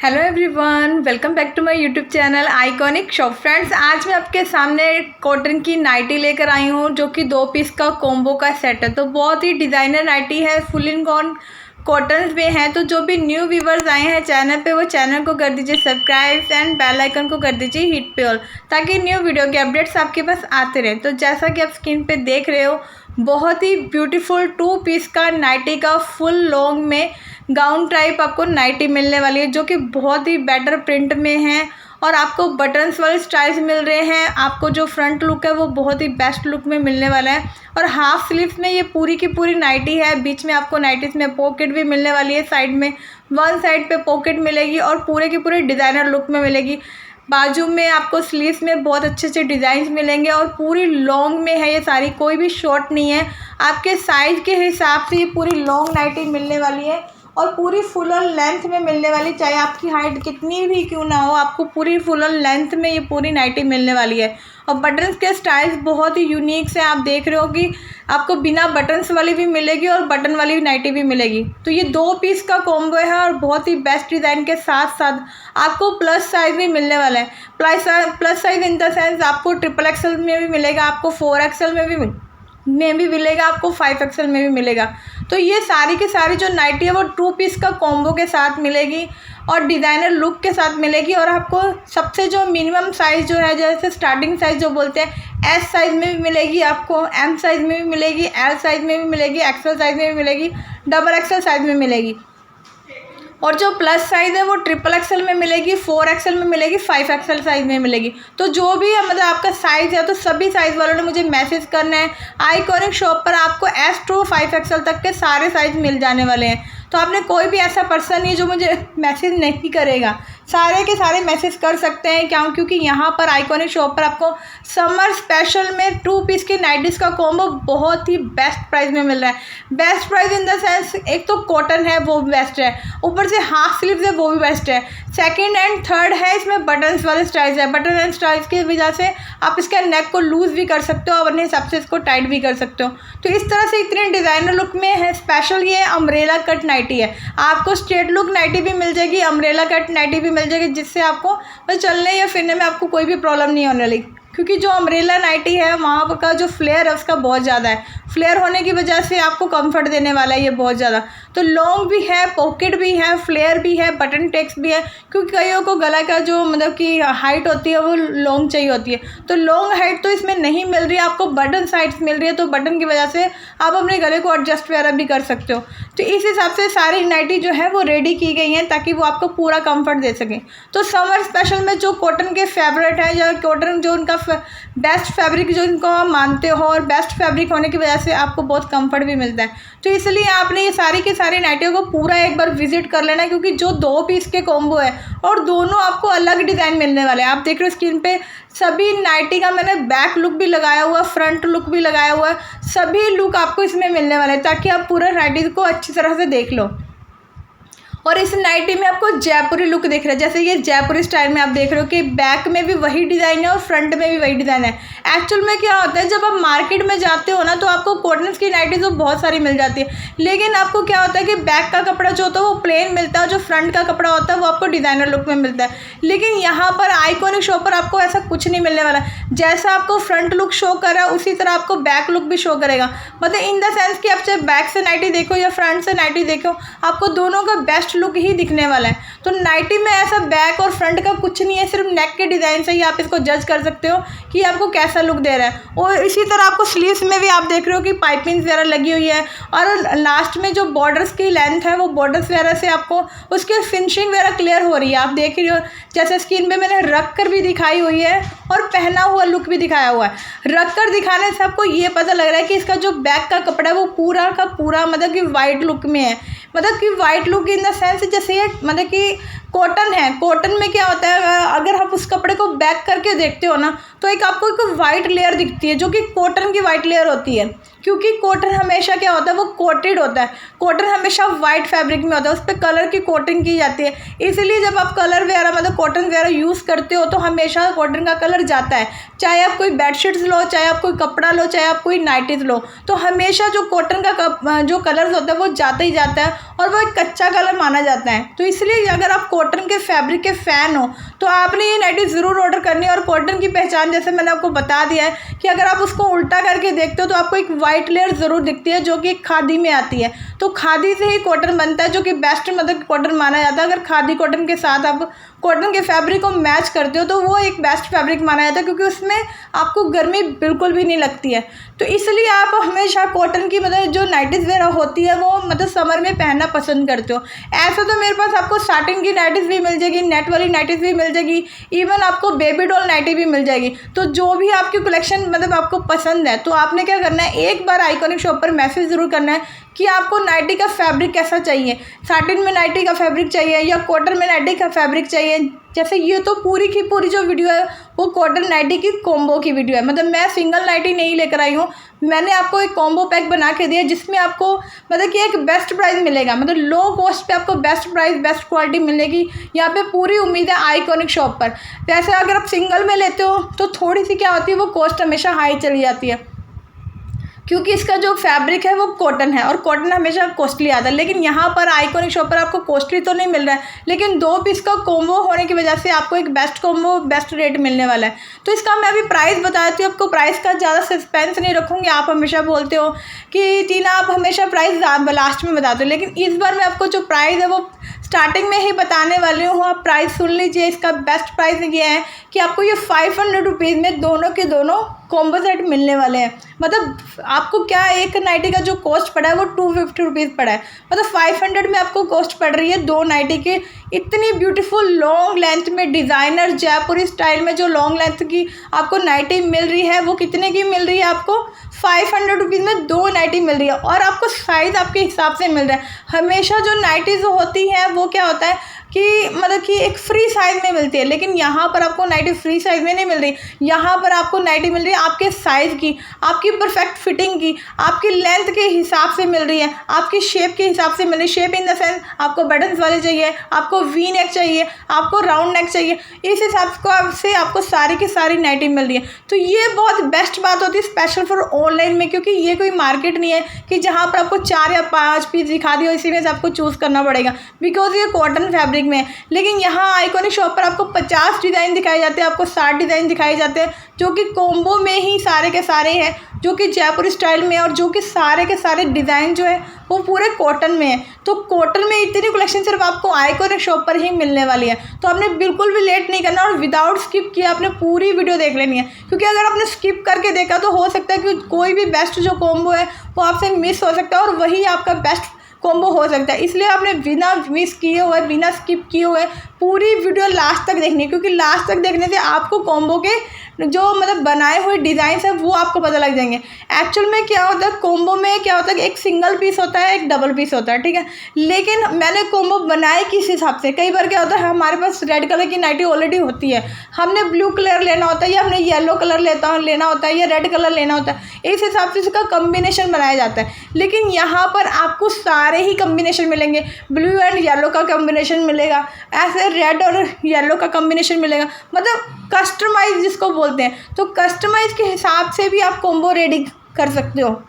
Hello everyone, welcome back to my YouTube channel iconic shop. Friends, आज मैं आपके सामने कॉटन की नाइटी लेकर आई हूँ जो कि 2 पीस का कॉम्बो का सेट है। तो बहुत ही डिज़ाइनर नाइटी है, फुल इन कॉटन में है। तो जो भी न्यू व्यूवर्स आए हैं चैनल पे, वो चैनल को कर दीजिए सब्सक्राइब एंड बेल आइकन को कर दीजिए हिट पे ऑल, ताकि न्यू वीडियो के अपडेट्स आपके पास आते रहें। तो जैसा कि आप स्क्रीन पे देख रहे हो, बहुत ही ब्यूटीफुल 2 पीस का नाइटी का फुल लॉन्ग में गाउन टाइप आपको नाइटी मिलने वाली है, जो कि बहुत ही बेटर प्रिंट में है और आपको बटन्स वाले स्टाइल्स मिल रहे हैं। आपको जो फ्रंट लुक है वो बहुत ही बेस्ट लुक में मिलने वाला है और हाफ स्लीव्स में ये पूरी की पूरी नाइटी है। बीच में आपको नाइटीज़ में पॉकेट भी मिलने वाली है, साइड में वन साइड पे पॉकेट मिलेगी और पूरे की पूरे डिज़ाइनर लुक में मिलेगी। बाजू में आपको स्लीव्स में बहुत अच्छे अच्छे डिज़ाइंस मिलेंगे और पूरी लॉन्ग में है ये सारी, कोई भी शॉर्ट नहीं है। आपके साइज़ के हिसाब से ये पूरी लॉन्ग नाइटी मिलने वाली है और पूरी फुल ऑन लेंथ में मिलने वाली। चाहे आपकी हाइट कितनी भी क्यों ना हो, आपको पूरी फुल ऑन लेंथ में ये पूरी नाइटी मिलने वाली है। और बटन्स के स्टाइल्स बहुत ही यूनिक से आप देख रहे हो कि आपको बिना बटन्स वाली भी मिलेगी और बटन वाली भी नाइटी भी मिलेगी। तो ये 2 पीस का कॉम्बो है और बहुत ही बेस्ट डिज़ाइन के साथ साथ आपको प्लस साइज़ भी मिलने वाला है। Plus size in the sense आपको XXL में भी मिलेगा, आपको 4XL में भी मिलेगा, आपको 5XL में भी मिलेगा। तो ये सारी की सारी जो नाइटी है वो 2 पीस का कॉम्बो के साथ मिलेगी और डिज़ाइनर लुक के साथ मिलेगी। और आपको सबसे जो मिनिमम साइज़ जो है, जैसे स्टार्टिंग साइज़ जो बोलते हैं, S साइज़ में भी मिलेगी, आपको M साइज़ में भी मिलेगी, L साइज़ में भी मिलेगी, XL साइज़ में भी मिलेगी, XXL साइज़ में मिलेगी। और जो प्लस साइज़ है वो XXL में मिलेगी, 4XL में मिलेगी, 5XL साइज़ में मिलेगी। तो जो भी है मतलब आपका साइज़ है, तो सभी साइज़ वालों ने मुझे मैसेज करना है। आइकॉनिक शॉप पर आपको S to 5XL तक के सारे साइज़ मिल जाने वाले हैं। तो आपने कोई भी ऐसा पर्सन नहीं जो मुझे मैसेज नहीं करेगा, सारे के सारे मैसेज कर सकते हैं। क्योंकि यहाँ पर आइकॉनिक शॉप पर आपको समर स्पेशल में 2 पीस की नाइटीज़ का कॉम्बो बहुत ही बेस्ट प्राइस में मिल रहा है। Best price in the sense, एक तो कॉटन है वो बेस्ट है, ऊपर से हाफ स्लीव्स है वो भी बेस्ट है, सेकंड एंड थर्ड है इसमें बटन्स वाले स्टाइल्स है। बटन एंड स्टाइल्स की वजह से आप इसके नेक को लूज़ भी कर सकते हो और अपने हिसाब से इसको टाइट भी कर सकते हो। तो इस तरह से इतने डिज़ाइनर लुक में है। स्पेशल ये अम्ब्रेला कट नाइटी है, आपको स्ट्रेट लुक नाइटी भी मिल जाएगी, अम्ब्रेला कट नाइटी भी मिल जाएगी, जिससे आपको बस चलने या फिरने में आपको कोई भी प्रॉब्लम नहीं होने लगी। क्योंकि जो अम्ब्रेला नाइटी है वहाँ का जो फ्लेयर है उसका बहुत ज़्यादा है, फ्लेयर होने की वजह से आपको कंफर्ट देने वाला है ये बहुत ज़्यादा। तो लॉन्ग भी है, पॉकेट भी है, फ्लेयर भी है, बटन टेक्स भी है। क्योंकि कईयों को गला का जो मतलब कि हाइट होती है वो लॉन्ग चाहिए होती है, तो लॉन्ग हाइट तो इसमें नहीं मिल रही है, आपको बटन साइड्स मिल रही है। तो बटन की वजह से आप अपने गले को एडजस्ट वगैरह भी कर सकते हो। तो इस हिसाब से सारी नाइटी जो है वो रेडी की गई हैं ताकि वो आपको पूरा कंफर्ट दे सकें। तो समर स्पेशल में जो कॉटन के फेवरेट है, या कॉटन जो उनका बेस्ट फैब्रिक जो इनको आप मानते हो, और बेस्ट फैब्रिक होने की वजह से आपको बहुत कंफर्ट भी मिलता है। तो इसलिए आपने ये सारी की सारी नाइटियों को पूरा एक बार विजिट कर लेना, क्योंकि जो 2 पीस के कॉम्बो है और दोनों आपको अलग डिज़ाइन मिलने वाले हैं। आप देख रहे हो स्क्रीन पे सभी नाइटी का मैंने बैक लुक भी लगाया हुआ, फ्रंट लुक भी लगाया हुआ है, सभी लुक आपको इसमें मिलने वाले हैं ताकि आप पूरा नाइटी को अच्छी तरह से देख लो। और इस नाइटी में आपको जयपुरी लुक दिख रहा है, जैसे ये जयपुरी स्टाइल में आप देख रहे हो कि बैक में भी वही डिज़ाइन है और फ्रंट में भी वही डिज़ाइन है। एक्चुअल में क्या होता है, जब आप मार्केट में जाते हो ना तो आपको कॉटन की नाइटी तो बहुत सारी मिल जाती है, लेकिन आपको क्या होता है कि बैक का कपड़ा जो होता है वो प्लेन मिलता है, जो फ्रंट का कपड़ा होता है वो आपको डिज़ाइनर लुक में मिलता है। लेकिन यहाँ पर आइकॉनिक शॉप पर आपको ऐसा कुछ नहीं मिलने वाला। जैसा आपको फ्रंट लुक शो कर रहा है उसी तरह आपको बैक लुक भी शो करेगा। मतलब इन द सेंस कि आप चाहे बैक से नाइटी देखो या फ्रंट से नाइटी देखो, आपको दोनों का बेस्ट लुक ही दिखने वाला है। तो नाइटी में ऐसा बैक और फ्रंट का कुछ नहीं है, सिर्फ नेक के डिज़ाइन से ही आप इसको जज कर सकते हो कि आपको कैसा लुक दे रहा है। और इसी तरह आपको स्लीव्स में भी आप देख रहे हो कि पाइपिंग वगैरह लगी हुई है, और लास्ट में जो बॉर्डर्स की लेंथ है वो बॉर्डर्स वगैरह से आपको उसकी फिनिशिंग वगैरह क्लियर हो रही है। आप देख रहे हो जैसे स्क्रीन पे मैंने रख कर भी दिखाई हुई है और पहना हुआ लुक भी दिखाया हुआ है। रख कर दिखाने से आपको ये पता लग रहा है कि इसका जो बैक का कपड़ा है वो पूरा का पूरा मतलब कि वाइट लुक में है। मतलब कि white look in the sense जैसे ये मतलब कि कॉटन है, कॉटन में क्या होता है, अगर आप उस कपड़े को बैक करके देखते हो ना तो एक आपको एक वाइट लेयर दिखती है जो कि कॉटन की वाइट लेयर होती है, क्योंकि कॉटन हमेशा क्या होता है, वो कोटेड होता है। कॉटन हमेशा वाइट फैब्रिक में होता है, उस पर कलर की कोटिंग की जाती है। इसलिए जब आप कलर वगैरह मतलब कॉटन वगैरह यूज़ करते हो तो हमेशा कॉटन का कलर जाता है। चाहे आप कोई बेडशीट्स लो, चाहे आप कोई कपड़ा लो, चाहे आप कोई नाइटीज लो, तो हमेशा जो कॉटन का जो कलर होता है वो जाता ही जाता है और वो एक कच्चा कलर माना जाता है। तो इसलिए अगर आप कॉटन के फैब्रिक के फ़ैन हो तो आपने ये नाइटी ज़रूर ऑर्डर करनी है। और कॉटन की पहचान जैसे मैंने आपको बता दिया है कि अगर आप उसको उल्टा करके देखते हो तो आपको एक वाइट लेयर ज़रूर दिखती है जो कि खादी में आती है। तो खादी से ही कॉटन बनता है, जो कि बेस्ट मतलब कॉटन माना जाता है। अगर खादी कॉटन के साथ आप कॉटन के फैब्रिक को मैच करते हो तो वो एक बेस्ट फैब्रिक माना जाता है, क्योंकि उसमें आपको गर्मी बिल्कुल भी नहीं लगती है। तो इसलिए आप हमेशा कॉटन की मतलब जो नाइटीज़ वगैरह होती है वो मतलब समर में पहनना पसंद करते हो। ऐसा तो मेरे पास आपको साटिन की नाइटीज़ भी मिल जाएगी, नेट वाली नाइटीज़ भी मिल जाएगी, इवन आपको बेबी डॉल नाइटी भी मिल जाएगी। तो जो भी आपकी कलेक्शन मतलब आपको पसंद है तो आपने क्या करना है, एक बार आइकॉनिक शॉप पर मैसेज ज़रूर करना है कि आपको नाइटी का फैब्रिक कैसा चाहिए, साटिन में नाइटी का फैब्रिक चाहिए या कॉटन में नाइटी का फैब्रिक चाहिए। जैसे ये तो पूरी की पूरी जो वीडियो है वो कॉटन नाइटी की कॉम्बो की वीडियो है, मतलब मैं सिंगल नाइटी नहीं लेकर आई हूँ, मैंने आपको एक कॉम्बो पैक बना के दिया जिसमें आपको मतलब कि एक बेस्ट प्राइस मिलेगा, मतलब लो कॉस्ट पे आपको बेस्ट प्राइस बेस्ट क्वालिटी मिलेगी। यहाँ पे पूरी उम्मीद है आइकॉनिक शॉप पर। वैसे अगर आप सिंगल में लेते हो तो थोड़ी सी क्या होती है, वो कॉस्ट हमेशा हाई चली जाती है, क्योंकि इसका जो फैब्रिक है वो कॉटन है और कॉटन हमेशा कॉस्टली आता है। लेकिन यहाँ पर आइकॉनिक शॉप पर आपको कॉस्टली तो नहीं मिल रहा है, लेकिन 2 पीस का कॉम्बो होने की वजह से आपको एक बेस्ट कॉम्बो बेस्ट रेट मिलने वाला है। तो इसका मैं अभी प्राइस बता देती हूँ आपको, प्राइस का ज़्यादा सस्पेंस नहीं रखूँगी। आप हमेशा बोलते हो कि टीना आप हमेशा प्राइस लास्ट में बताते हो, लेकिन इस बार मैं आपको जो प्राइस है वो स्टार्टिंग में ही बताने वाली हूँ। आप प्राइस सुन लीजिए। इसका बेस्ट प्राइस ये है कि आपको ये 500 रुपीज़ में दोनों के दोनों कॉम्बो सेट मिलने वाले हैं। मतलब आपको क्या एक नाइटी का जो कॉस्ट पड़ा है वो 250 रुपीज़ पड़ा है, मतलब 500 में आपको कॉस्ट पड़ रही है 2 नाइटी के। इतनी ब्यूटीफुल लॉन्ग लेंथ में डिज़ाइनर जयपुरी स्टाइल में जो लॉन्ग लेंथ की आपको नाइटी मिल रही है वो कितने की मिल रही है, आपको 500 रुपीज़ में 2 नाइटी मिल रही है और आपको साइज़ आपके हिसाब से मिल रहा है। हमेशा जो नाइटीज़ होती हैं वो क्या होता है कि मतलब कि एक फ्री साइज़ में मिलती है, लेकिन यहाँ पर आपको नाइटी फ्री साइज़ में नहीं मिल रही। यहाँ पर आपको नाइटी मिल रही है आपके साइज़ की, आपकी परफेक्ट फिटिंग की, आपकी लेंथ के हिसाब से मिल रही है, आपकी शेप के हिसाब से मिल रही है। शेप इन द सेंस आपको बटन्स वाले चाहिए, आपको वी नेक चाहिए, आपको राउंड नेक चाहिए, इस हिसाब से आपको सारी की सारी नाइटी मिल रही है। तो ये बहुत बेस्ट बात होती है स्पेशल फॉर ऑनलाइन में, क्योंकि ये कोई मार्केट नहीं है कि जहाँ पर आपको 4 या 5 पीस दिखा दिए इसी में से आपको चूज़ करना पड़ेगा, बिकॉज ये कॉटन फैब्रिक में। लेकिन यहाँ आइकॉनिक शॉप पर आपको 50 डिज़ाइन दिखाए जाते हैं, आपको 60 डिज़ाइन दिखाए जाते हैं, जो कि कॉम्बो में ही सारे के सारे हैं, जो कि जयपुरी स्टाइल में है और जो कि सारे के सारे डिज़ाइन जो है वो पूरे कॉटन में है। तो कॉटन में इतनी कलेक्शन सिर्फ आपको आइकॉनिक शॉप पर ही मिलने वाली है। तो आपने बिल्कुल भी लेट नहीं करना और विदाउट स्किप किए आपने पूरी वीडियो देख लेनी है, क्योंकि अगर आपने स्किप करके देखा तो हो सकता है कि कोई भी बेस्ट जो कॉम्बो है वो आपसे मिस हो सकता है और वही आपका बेस्ट कॉम्बो हो सकता है। इसलिए आपने बिना मिस किए हुए बिना स्किप किए हुए पूरी वीडियो लास्ट तक देखनी है, क्योंकि लास्ट तक देखने से आपको कॉम्बो के जो मतलब बनाए हुए डिज़ाइन है वो आपको पता लग जाएंगे। एक्चुअल में क्या होता है, कॉम्बो में क्या होता है कि एक सिंगल पीस होता है, एक डबल पीस होता है, ठीक है। लेकिन मैंने कॉम्बो बनाए किस हिसाब से, कई बार क्या होता है हमारे पास रेड कलर की नाइटी ऑलरेडी होती है, हमने ब्लू कलर लेना होता है या हमने येलो कलर लेना होता है या रेड कलर लेना होता है, इस हिसाब से इसका कम्बिनेशन बनाया जाता है। लेकिन यहाँ पर आपको सारे ही कम्बिनेशन मिलेंगे, ब्लू एंड येलो का कम्बिनेशन मिलेगा, ऐसे रेड और येलो का कम्बिनेशन मिलेगा, मतलब कस्टमाइज जिसको बोलते हैं। तो कस्टमाइज के हिसाब से भी आप कॉम्बो रेडी कर सकते हो।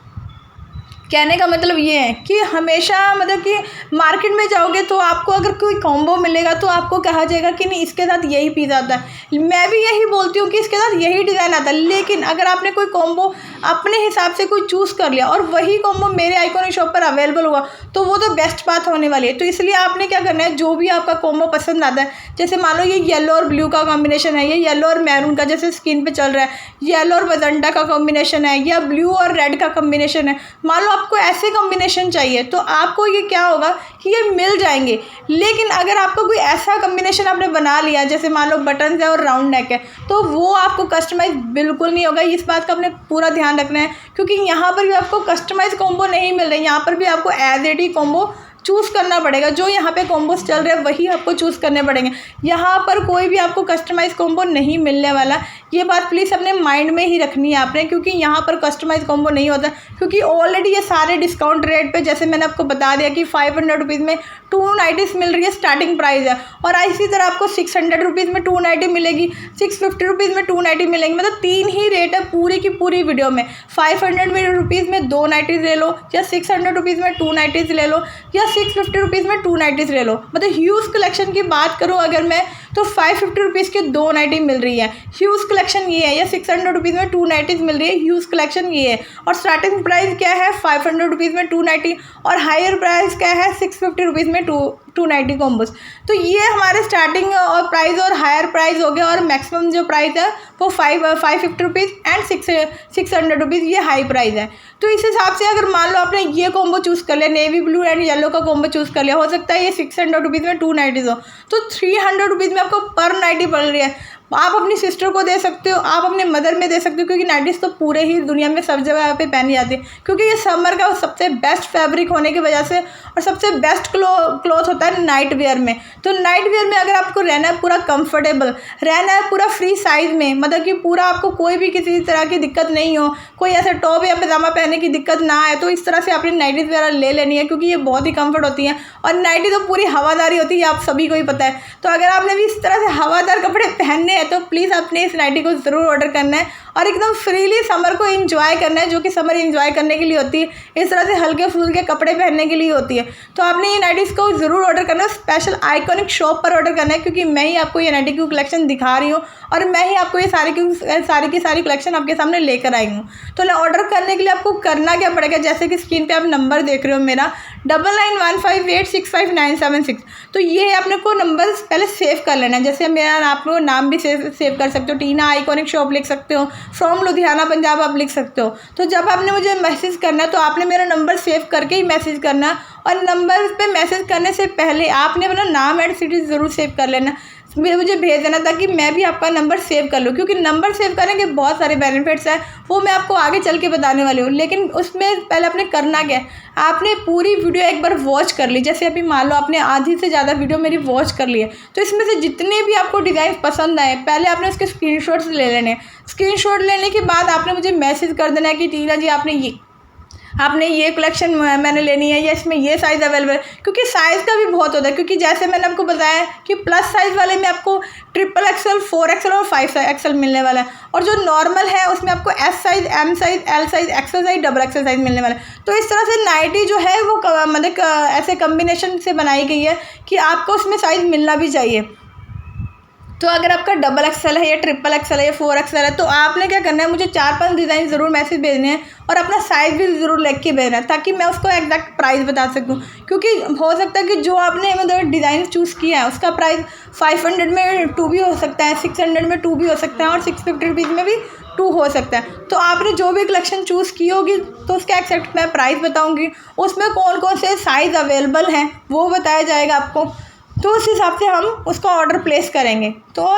कहने का मतलब ये है कि हमेशा मतलब कि मार्केट में जाओगे तो आपको अगर कोई कॉम्बो मिलेगा तो आपको कहा जाएगा कि नहीं इसके साथ यही पीस आता है, मैं भी यही बोलती हूँ कि इसके साथ यही डिज़ाइन आता है। लेकिन अगर आपने कोई कॉम्बो अपने हिसाब से कोई चूज़ कर लिया और वही कॉम्बो मेरे आइकॉनिक शॉप पर अवेलेबल हुआ तो वो तो बेस्ट बात होने वाली है। तो इसलिए आपने क्या करना है, जो भी आपका कॉम्बो पसंद आता है, जैसे मान लो ये येलो और ब्लू का कॉम्बिनेशन है, ये येलो और मैरून का जैसे स्किन पे चल रहा है, येलो और मजेंटा का कॉम्बिनेशन है, या ब्लू और रेड का कॉम्बिनेशन है, मान लो आपको ऐसे कॉम्बिनेशन चाहिए तो आपको ये क्या होगा कि ये मिल जाएंगे। लेकिन अगर आपको कोई ऐसा कॉम्बिनेशन आपने बना लिया जैसे मान लो बटन है और राउंड नेक है तो वो आपको कस्टमाइज बिल्कुल नहीं होगा। इस बात का आपने पूरा ध्यान रखना है, क्योंकि यहाँ पर भी आपको कस्टमाइज कॉम्बो नहीं मिल रही, यहाँ पर भी आपको as it is combo choose करना पड़ेगा। जो यहाँ पे कॉम्बोस चल रहे हैं वही आपको चूज़ करने पड़ेंगे। यहाँ पर कोई भी आपको कस्टमाइज़ कॉम्बो नहीं मिलने वाला। ये बात प्लीज़ अपने माइंड में ही रखनी है आपने, क्योंकि यहाँ पर कस्टमाइज़ कॉम्बो नहीं होता, क्योंकि ऑलरेडी ये सारे डिस्काउंट रेट पे, जैसे मैंने आपको बता दिया कि 500 रुपीज़ में 2 नाइटीज़ मिल रही है, स्टार्टिंग प्राइस है। और इसी तरह आपको 600 रुपीज़ में 2 नाइटी मिलेगी, 650 रुपीज़ में 2 नाइटी मिलेंगी। मतलब 3 ही रेट है पूरी की पूरी वीडियो में। 500 रुपीज़ में 2 नाइटीज़ ले लो, या 600 रुपीज़ में 2 नाइटीज़ ले लो, या 650 रुपीज़ में 2 नाइटीज़ ले लो। मतलब ह्यूज कलेक्शन की बात करूँ अगर मैं, तो 550 रुपीज़ की 2 नाइटी मिल रही है, ह्यूज कलेक्शन ये है। या 600 रुपीज़ में 2 नाइटीज़ मिल रही है, ह्यूज कलेक्शन ये है। और स्टार्टिंग प्राइस क्या है 500 रुपीज़ में 2 नाइटी, और हायर प्राइस क्या है 650 रुपीज़ में 2 नाइटी कॉम्बोज। तो ये हमारे स्टार्टिंग और प्राइस और हायर प्राइस हो गया, और मैक्सिमम जो प्राइस है वो 550 रुपीज़ एंड 600 रुपीज़, ये हाई प्राइस है। तो इस हिसाब से अगर मान लो आपने ये कॉम्बो चूज़ कर लिया, नेवी ब्लू एंड येलो का कॉम्बो चूज़ कर लिया, हो सकता है ये 600 रुपीज़ में 2 नाइटीज़ हो, तो 300 रुपीज़ में आपको पर नाइटी पड़ रही है। आप अपनी सिस्टर को दे सकते हो, आप अपने मदर में दे सकते हो, क्योंकि नाइटीज़ तो पूरे ही दुनिया में सब जगह पे पहनी जाती है, क्योंकि ये समर का सबसे बेस्ट फैब्रिक होने की वजह से, और सबसे बेस्ट क्लॉथ होता है नाइट वेयर में। तो नाइट वेयर में अगर आपको रहना है पूरा कंफर्टेबल, रहना है पूरा फ्री साइज़ में, मतलब कि पूरा आपको कोई भी किसी तरह की दिक्कत नहीं हो, कोई ऐसे टॉप या पजामा पहनने की दिक्कत ना आए, तो इस तरह से आपने नाइटीज़ वगैरह ले लेनी है, क्योंकि ये बहुत ही कंफर्ट होती है। और नाइटी तो पूरी हवादारी होती है, आप सभी को ही पता है। तो अगर आपने भी इस तरह से हवादार कपड़े पहनने हैं तो प्लीज़ आपने इस नाइटी को ज़रूर ऑर्डर करना है, और एकदम फ्रीली समर को एंजॉय करना है, जो कि समर एंजॉय करने के लिए होती है, इस तरह से हल्के फुल्के कपड़े पहनने के लिए होती है। तो आपने ये नाइटीज़ को ज़रूर ऑर्डर करना है, स्पेशल आइकॉनिक शॉप पर ऑर्डर करना है, क्योंकि मैं ही आपको ये नाइटी की कलेक्शन दिखा रही हूँ, और मैं ही आपको ये सारी की सारी कलेक्शन आपके सामने लेकर आई हूँ। तो ऑर्डर करने के लिए आपको करना क्या पड़ेगा, जैसे कि स्क्रीन पे आप नंबर देख रहे हो मेरा 9915865976, तो ये आपने को नंबर पहले सेव कर लेना है। जैसे मेरा आप लोग नाम भी सेव कर सकते हो, टीना आइकॉनिक शॉप लिख सकते हो, फ्रॉम लुधियाना पंजाब आप लिख सकते हो। तो जब आपने मुझे मैसेज करना है तो आपने मेरा नंबर सेव करके ही मैसेज करना, और नंबर पे मैसेज करने से पहले आपने अपना नाम एंड सिटी ज़रूर सेव कर लेना, मुझे भेज देना, ताकि मैं भी आपका नंबर सेव कर लूँ। क्योंकि नंबर सेव करने के बहुत सारे बेनिफिट्स हैं, वो मैं आपको आगे चल के बताने वाली हूँ। लेकिन उसमें पहले आपने करना क्या है, आपने पूरी वीडियो एक बार वॉच कर ली। जैसे अभी मान लो आपने आधी से ज़्यादा वीडियो मेरी वॉच कर ली है, तो इसमें से जितने भी आपको डिज़ाइन पसंद आए, पहले आपने उसके स्क्रीनशॉट्स ले लेने। स्क्रीनशॉट लेने के बाद आपने मुझे मैसेज कर देना है कि टीना जी आपने ये कलेक्शन मैंने लेनी है, या इसमें ये साइज़ अवेलेबल है। क्योंकि साइज़ का भी बहुत होता है, क्योंकि जैसे मैंने आपको बताया कि प्लस साइज़ वाले में आपको XXL, 4XL और 5XL मिलने वाला है, और जो नॉर्मल है उसमें आपको S size, M size, L size, XL size, XXL size मिलने वाला है। तो इस तरह से नाइटी जो है वो मतलब ऐसे कम्बिनेशन से बनाई गई है कि आपको उसमें साइज़ मिलना भी चाहिए। तो अगर आपका XXL है, या XXL है, या 4XL है, तो आपने क्या करना है, मुझे 4-5 डिज़ाइन ज़रूर मैसेज भेजने हैं, और अपना साइज़ भी ज़रूर लिख के भेजना है, ताकि मैं उसको एग्जैक्ट प्राइस बता सकूं। क्योंकि हो सकता है कि जो आपने मतलब डिज़ाइन चूज़ किया है उसका प्राइस 500 में 2 भी हो सकता है, 600 में 2 भी हो सकता है, और 650 रुपीज़ में भी 2 हो सकता है। तो आपने जो भी कलेक्शन चूज़ की होगी तो उसका एक्जैक्ट मैं प्राइस बताऊँगी, उसमें कौन कौन से साइज़ अवेलेबल हैं वो बताया जाएगा आपको। तो उस हिसाब से हम उसका ऑर्डर प्लेस करेंगे। तो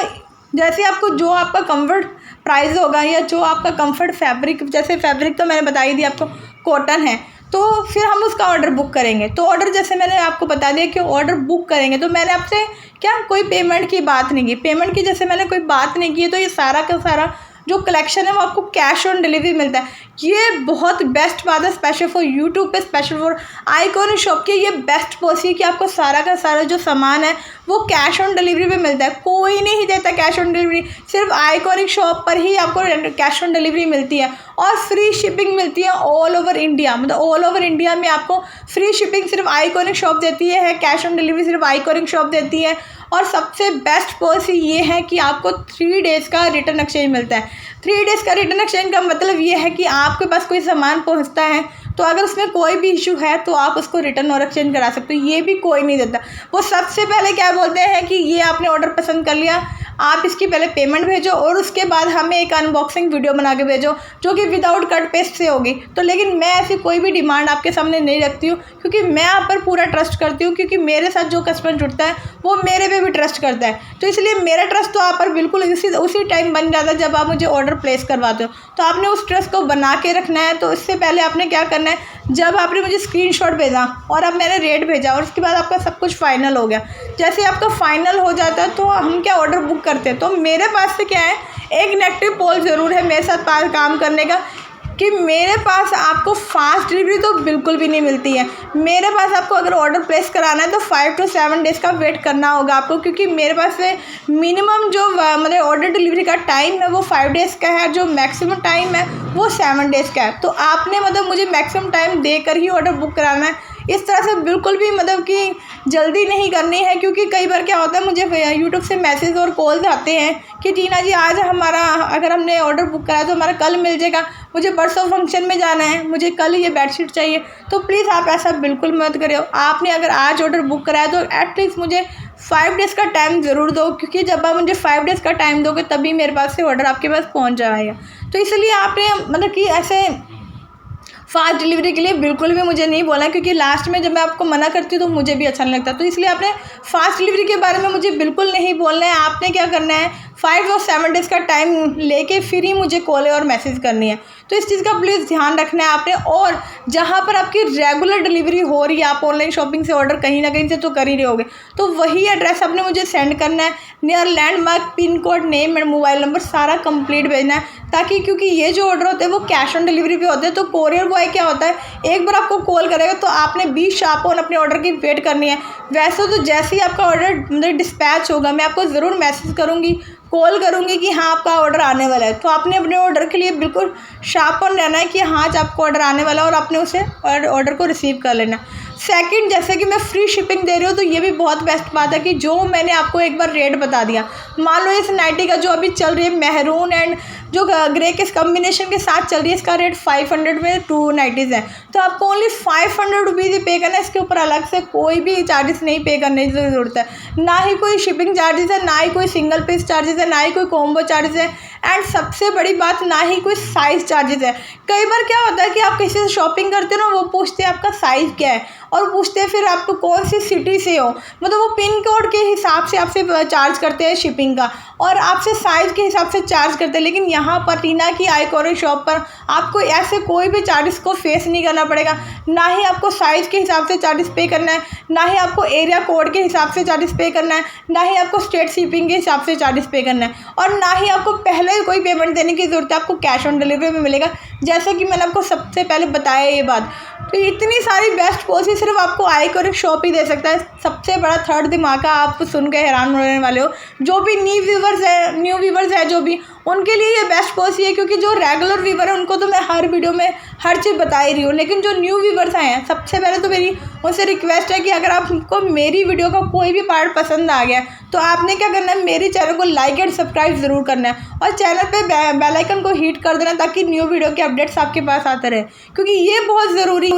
जैसे आपको जो आपका कंफर्ट प्राइस होगा, या जो आपका कंफर्ट फैब्रिक, जैसे फैब्रिक तो मैंने बता ही दिया आपको कॉटन है, तो फिर हम उसका ऑर्डर बुक करेंगे। तो ऑर्डर जैसे मैंने आपको बता दिया कि ऑर्डर बुक करेंगे, तो मैंने आपसे क्या कोई पेमेंट की बात नहीं की, पेमेंट की जैसे मैंने कोई बात नहीं की है, तो ये सारा का सारा जो कलेक्शन है वो आपको कैश ऑन डिलीवरी मिलता है। ये बहुत बेस्ट बात है, स्पेशल फॉर यूट्यूब पे, स्पेशल फॉर आइकॉनिक शॉप की ये बेस्ट पॉलिसी है कि आपको सारा का सारा जो सामान है वो कैश ऑन डिलीवरी पे मिलता है। कोई नहीं देता कैश ऑन डिलीवरी, सिर्फ आइकॉनिक शॉप पर ही आपको कैश ऑन डिलीवरी मिलती है, और फ्री शिपिंग मिलती है ऑल ओवर इंडिया। मतलब ऑल ओवर इंडिया में आपको फ्री शिपिंग सिर्फ आइकॉनिक शॉप देती है, कैश ऑन डिलीवरी सिर्फ आइकॉनिक शॉप देती है। और सबसे बेस्ट पॉलिसी ये है कि आपको 3 डेज़ का रिटर्न एक्सचेंज मिलता है। 3 डेज़ का रिटर्न एक्सचेंज का मतलब ये है कि आपके पास कोई सामान पहुंचता है तो अगर उसमें कोई भी इशू है तो आप उसको रिटर्न और एक्सचेंज करा सकते हो। ये भी कोई नहीं देता। वो सबसे पहले क्या बोलते हैं कि ये आपने ऑर्डर पसंद कर लिया, आप इसकी पहले पेमेंट भेजो और उसके बाद हमें एक अनबॉक्सिंग वीडियो बना के भेजो जो कि विदाउट कट पेस्ट से होगी। तो लेकिन मैं ऐसी कोई भी डिमांड आपके सामने नहीं रखती हूँ, क्योंकि मैं आप पर पूरा ट्रस्ट करती हूँ, क्योंकि मेरे साथ जो कस्टमर जुड़ता है वो मेरे पे भी ट्रस्ट करता है। तो इसलिए मेरा ट्रस्ट तो आप पर बिल्कुल उसी टाइम बन जाता है जब आप मुझे ऑर्डर प्लेस करवाते हो। तो आपने उस ट्रस्ट को बना के रखना है। तो इससे पहले आपने क्या करना है, जब आपने मुझे स्क्रीनशॉट भेजा और अब मैंने रेट भेजा और उसके बाद आपका सब कुछ फाइनल हो गया, जैसे आपका फाइनल हो जाता है तो हम क्या ऑर्डर बुक करते हैं। तो मेरे पास से क्या है, एक नेगेटिव पोल ज़रूर है मेरे साथ काम करने का कि मेरे पास आपको फास्ट डिलीवरी तो बिल्कुल भी नहीं मिलती है। मेरे पास आपको अगर ऑर्डर प्लेस कराना है तो 5 to 7 डेज़ का वेट करना होगा आपको, क्योंकि मेरे पास से मिनिमम जो मतलब ऑर्डर डिलीवरी का टाइम है वो 5 डेज़ का है, जो मैक्सिमम टाइम है वो 7 डेज़ का है। तो आपने मतलब मुझे मैक्सिमम टाइम देकर ही ऑर्डर बुक कराना है। इस तरह से बिल्कुल भी मतलब कि जल्दी नहीं करनी है, क्योंकि कई बार क्या होता है मुझे यूट्यूब से मैसेज और कॉल्स आते हैं कि टीना जी आज हमारा अगर हमने ऑर्डर बुक कराया तो हमारा कल मिल जाएगा, मुझे परसों फंक्शन में जाना है, मुझे कल ये बेडशीट चाहिए। तो प्लीज़ आप ऐसा बिल्कुल मत करिए। आपने अगर आज ऑर्डर बुक कराया तो एटलीस्ट मुझे 5 डेज़ का टाइम ज़रूर दो, क्योंकि जब आप मुझे 5 डेज़ का टाइम दोगे तभी मेरे पास से ऑर्डर आपके पास पहुँच जाएगा। तो इसलिए आपने मतलब कि ऐसे फास्ट डिलीवरी के लिए बिल्कुल भी मुझे नहीं बोला, क्योंकि लास्ट में जब मैं आपको मना करती हूँ तो मुझे भी अच्छा नहीं लगता। तो इसलिए आपने फास्ट डिलीवरी के बारे में मुझे बिल्कुल नहीं बोलना है। आपने क्या करना है, 5 और 7 डेज़ का टाइम लेके फिर ही मुझे कॉल और मैसेज करनी है। तो इस चीज़ का प्लीज़ ध्यान रखना है आपने। और जहाँ पर आपकी रेगुलर डिलीवरी हो रही है, आप ऑनलाइन शॉपिंग से ऑर्डर कहीं ना कहीं से तो कर ही रहे होगे, तो वही एड्रेस आपने मुझे सेंड करना है। Near landmark, pin code, name and mobile number सारा कंप्लीट भेजना है, ताकि क्योंकि ये जो ऑर्डर होते हैं वो कैश ऑन डिलीवरी पे होते हैं। तो कोरियर बॉय क्या होता है, एक बार आपको कॉल करेगा तो आपने 20 शार्प ऑन अपने ऑर्डर की वेट करनी है। वैसे तो जैसे ही आपका ऑर्डर मतलब डिस्पैच होगा मैं आपको ज़रूर मैसेज करूँगी, कॉल करूँगी कि हाँ आपका ऑर्डर आने वाला है। तो आपने अपने ऑर्डर के लिए बिल्कुल शार्प ऑन रहना है कि हाँ आज आपको ऑर्डर आने वाला है और आपने उसे ऑर्डर को रिसीव कर लेना। सेकंड, जैसे कि मैं फ्री शिपिंग दे रही हूँ, तो ये भी बहुत बेस्ट बात है कि जो मैंने आपको एक बार रेट बता दिया, मान लो इस नाइटी का जो अभी चल रही है मैरून एंड जो ग्रे के कॉम्बिनेशन के साथ चल रही है, इसका रेट 500 में 2 नाइटीज़ हैं। तो आपको ओनली 500 रुपीज़ ही पे करना है, इसके ऊपर अलग से कोई भी चार्जेस नहीं पे करने की ज़रूरत है। ना ही कोई शिपिंग चार्जेस है, ना ही कोई सिंगल पीस चार्जेस है, ना ही कोई कॉम्बो चार्जेस है, एंड सबसे बड़ी बात ना ही कोई साइज़ चार्जेस है। कई बार क्या होता है कि आप किसी से शॉपिंग करते हो ना, वो पूछते हैं आपका साइज़ क्या है और पूछते हैं फिर आप कौन सी सिटी से हो, मतलब वो पिन कोड के हिसाब से आपसे चार्ज करते हैं शिपिंग का और आपसे साइज़ के हिसाब से चार्ज करते हैं। लेकिन यहाँ पर टीना की आइकॉनिक शॉप पर आपको ऐसे कोई भी चार्जेस को फेस नहीं करना पड़ेगा। ना ही आपको साइज़ के हिसाब से चार्जेस पे करना है, ना ही आपको एरिया कोड के हिसाब से चार्जेस पे करना है, ना ही आपको स्टेट शिपिंग के हिसाब से चार्जेस पे करना है, और ना ही आपको पहले कोई पेमेंट देने की ज़रूरत है। आपको कैश ऑन डिलीवरी में मिलेगा, जैसे कि मैंने आपको सबसे पहले बताया ये बात। तो इतनी सारी बेस्ट पॉलिसी सिर्फ आपको आइकॉनिक शॉप ही दे सकता है। सबसे बड़ा थर्ड दिमाग आप सुन के हैरान होने वाले हो। जो भी न्यू व्यूवर्स है जो भी, उनके लिए ये बेस्ट पॉलिसी है, क्योंकि जो रेगुलर व्यूवर है उनको तो मैं हर वीडियो में हर चीज़ बता ही रही हूँ। लेकिन जो न्यू व्यूवर्स आए हैं, सबसे पहले तो मेरी उनसे रिक्वेस्ट है कि अगर आपको मेरी वीडियो का कोई भी पार्ट पसंद आ गया तो आपने क्या करना है, मेरे चैनल को लाइक एंड सब्सक्राइब ज़रूर करना है और चैनल पे बेल आइकन को हिट कर देना, ताकि न्यू वीडियो के अपडेट्स आपके पास आते रहे, क्योंकि ये बहुत ज़रूरी।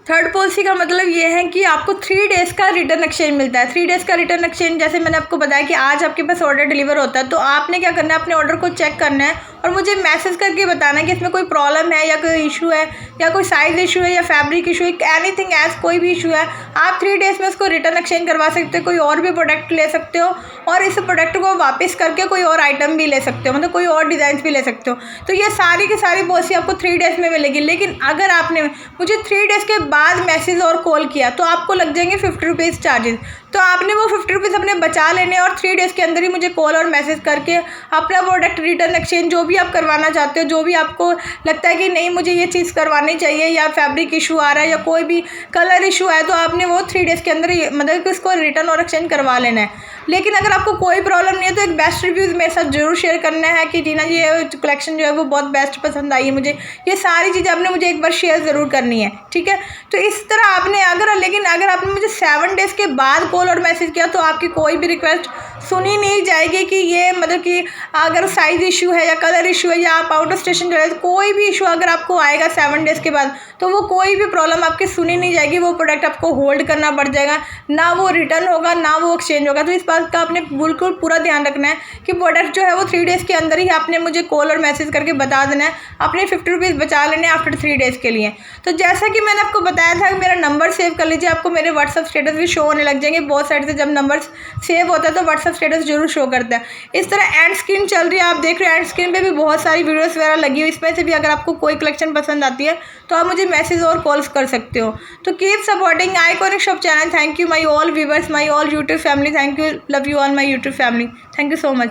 थर्ड पॉलिसी का मतलब ये है कि आपको 3 डेज़ का रिटर्न एक्सचेंज मिलता है। 3 डेज़ का रिटर्न एक्सचेंज, जैसे मैंने आपको बताया कि आज आपके पास ऑर्डर डिलीवर होता है, तो आपने क्या करना है, अपने ऑर्डर को चेक करना है और मुझे मैसेज करके बताना है कि इसमें कोई प्रॉब्लम है या कोई इशू है या कोई साइज़ इशू है या फैब्रिक इशू है, एनीथिंग एज कोई भी इशू है। आप 3 डेज़ में उसको रिटर्न एक्सचेंज करवा सकते हो, कोई और भी प्रोडक्ट ले सकते हो और इस प्रोडक्ट को वापस करके कोई और आइटम भी ले सकते हो, मतलब कोई और डिज़ाइन भी ले सकते हो। तो ये सारी की सारी पॉलिसी आपको 3 डेज़ में मिलेगी। लेकिन अगर आपने मुझे 3 डेज़ के बाद मैसेज और कॉल किया तो आपको लग जाएंगे 50 रुपीज़ चार्जेस। तो आपने वो 50 रुपीज़ अपने बचा लेने और 3 डेज़ के अंदर ही मुझे कॉल और मैसेज करके अपना प्रोडक्ट रिटर्न एक्सचेंज जो भी आप करवाना चाहते हो, जो भी आपको लगता है कि नहीं मुझे ये चीज़ करवानी चाहिए या फैब्रिक इशू आ रहा है या कोई भी कलर इशू है, तो आपने वो 3 डेज़ के अंदर मतलब कि उसको रिटर्न और एक्सचेंज करवा लेना है। लेकिन अगर आपको कोई प्रॉब्लम नहीं है तो एक बेस्ट रिव्यूज़ मेरे साथ ज़रूर शेयर करना है कि टीना जी ये कलेक्शन जो है वो बहुत बेस्ट पसंद आई है मुझे। ये सारी चीज़ें आपने मुझे एक बार शेयर ज़रूर करनी है, ठीक है। तो इस तरह आपने अगर आपने मुझे 7 डेज़ के बाद कॉल और मैसेज किया तो आपकी कोई भी रिक्वेस्ट सुनी नहीं जाएगी कि ये मतलब कि अगर साइज़ इशू है या कलर इशू है या आप आउट ऑफ स्टेशन जा रहे हो, कोई भी इशू अगर आपको आएगा 7 डेज़ के बाद तो वो कोई भी प्रॉब्लम आपकी सुनी नहीं जाएगी। वो प्रोडक्ट आपको होल्ड करना पड़ जाएगा, ना वो रिटर्न होगा ना वो एक्सचेंज होगा। तो इस बात का आपने बिल्कुल पूरा ध्यान रखना है कि प्रोडक्ट जो है वो 3 डेज़ के अंदर ही आपने मुझे कॉल और मैसेज करके बता देना है। आपने 50 रुपीज़ बचा लेने आफ्टर 3 डेज़ के लिए। तो जैसा कि मैंने आपको बताया था कि मेरा नंबर सेव कर लीजिए, आपको मेरे व्हाट्सअप स्टेटस भी शो होने लग जाएंगे। बहुत साइड से जब नंबर सेव होता है तो व्हाट्सअप स्टेटस जरूर शो करता है। इस तरह एंड स्क्रीन चल रही है, आप देख रहे हैं एंड स्क्रीन पे भी बहुत सारी वीडियोस वगैरह लगी हुई। इसमें से भी अगर आपको कोई कलेक्शन पसंद आती है तो आप मुझे मैसेज और कॉल्स कर सकते हो। तो keep supporting iconic shop channel. Thank you my all viewers, my all YouTube family. Thank you, love you all my YouTube family. Thank you so much.